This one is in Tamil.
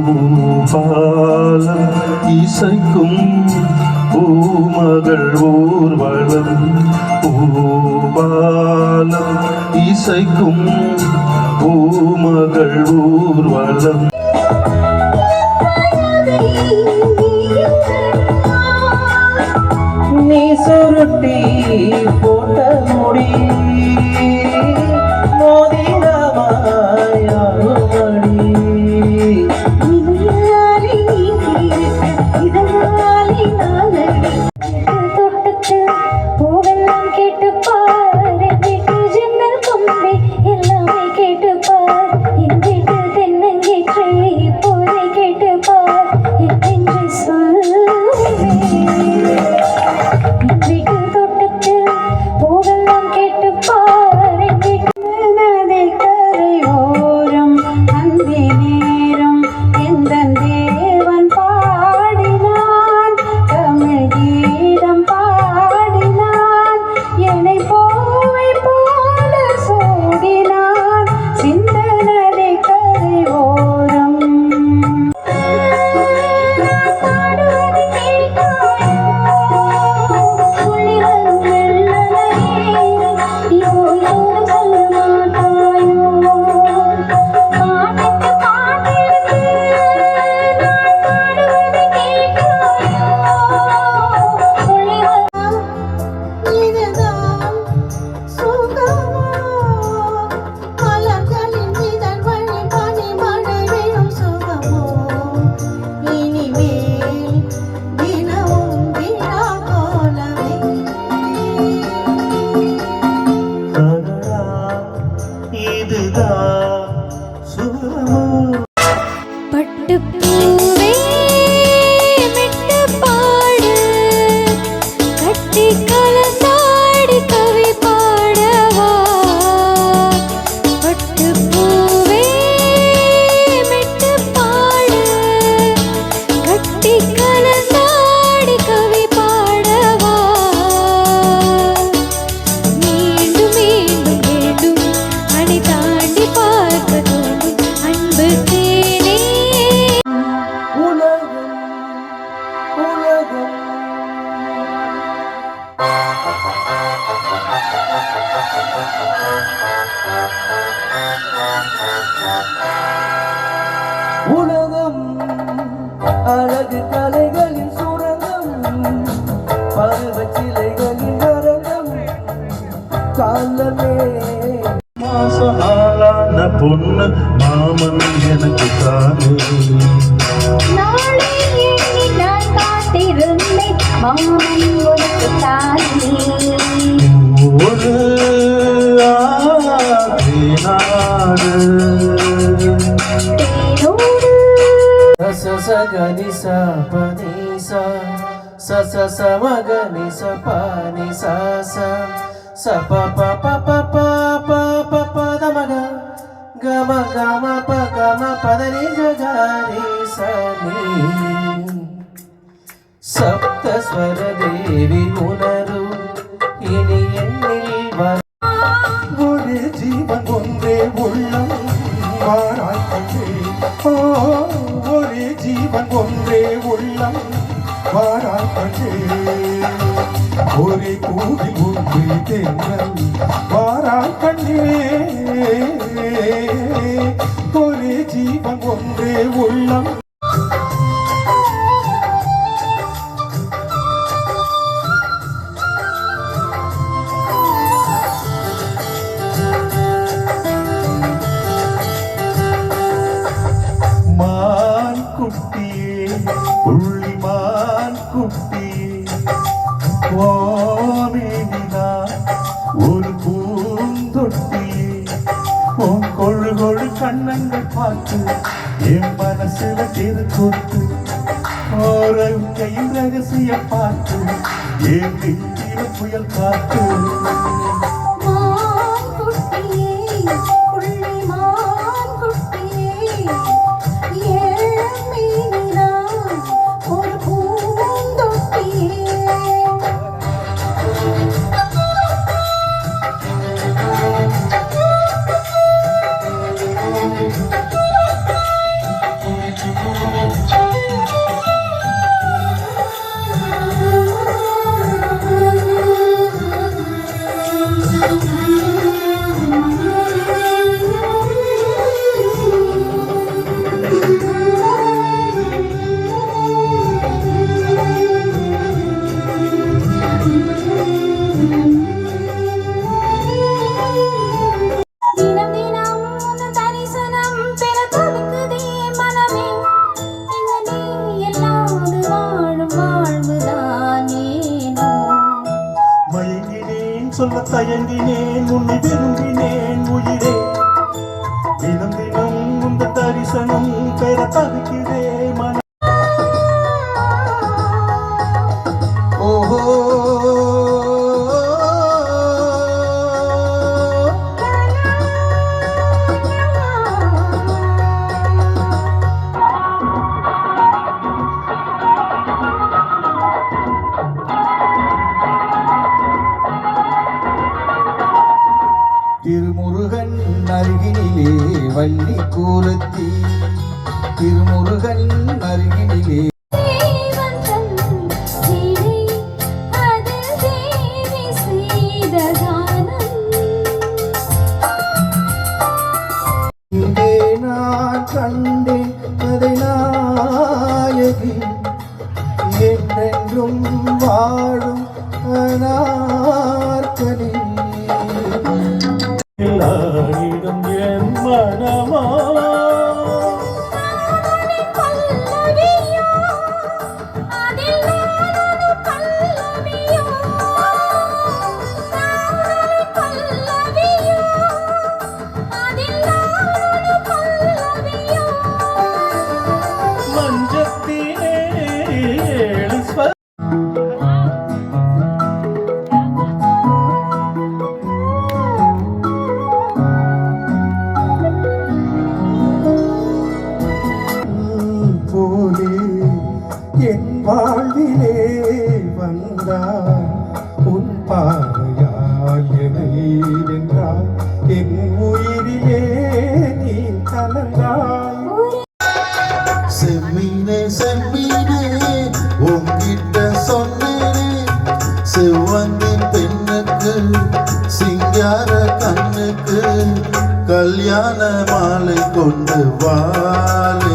பூபாலம் இசைக்கும் பூமகள் ஊர்வலம் பூபாலம் இசைக்கும் பூமகள் ஊர்வலம் நீ சுருட்டி போட்ட முடி பட்டுப்பூவே மெட்டு பாடு கட்டி கலந்தாடி கவி பாடவா பட்டுப்பூவே மெட்டு பாடு கட்டி கலந்தாடி கவி பாடவா மீண்டும் மீண்டும் மீண்டும் அணி தாண்டி பார்க்க தோன்றும் அன்பு உலகம் அழகு கலைகளின் சுரங்கம் பருவ சிலைகளின் அரங்கம் காலமே மாசமாலான பொண்ணு மாமன் எனக்கு தானே நாளை எண்ணி நான் காத்திருந்தேன் மாமன் உனக்கு தானே ஒரு நாடு சகனி சபனி சமகனி சபனி சப பமக கம கம பகம பதனி ஜகாரி சனி சப்தஸ்வர தேவி உணரு இனி எண்ணில் வர ஒரு ஜீவன் ஒன்றே உள்ளம் வாராய் கண்டே ஒரு ஜீவன் ஒன்றே உள்ளம் வாராய் கண்டே ஒரே கோவில் ஒன்றே தென்றல் வாராய் கண்டே ஒரே ஜீவன் ஒன்றே உள்ளம் புள்ளிமான் குட்டியே ஓமேனினா ஒரு பூந்தொட்டியே உன் கொழு கொழு கண்ணங்கள் பார்த்து என் மனசுல திருக்கூத்து ஓரம் கையில் ரகசிய பார்த்து என் நெஞ்சில புயல் காத்து தவிக்குதே மன ஓஹோ திருமுருகன் அருகினிலே வள்ளி கூரத்தி திருமுருகன் அருகினிலே தேவந்தம் சிலை அதில் தேவி செய்த கானம் இங்கே நான் கண்டேன் கதை நாயகி என்றென்றும் வாழும் அனார்கலி எல்லாரிடம் என் மனமா பல்லவியோ அதில் நானொரு பல்லவியோ பல்லவியோ அதில் நானொரு பல்லவியோ மஞ்சத்திலே ஏழு ஸ்வர போலே என் வாழ்விலே வந்தாய் உன் பார்வையால் என்னை வென்றாய் என் உயிரிலே நீ கலந்தாய் செம்மீனே செம்மீனே உங்கிட்ட சொன்னேனே செவ்வந்தி பெண்ணுக்கு சிங்கார கண்ணுக்கு கல்யாண மாலை கொண்டு வாழ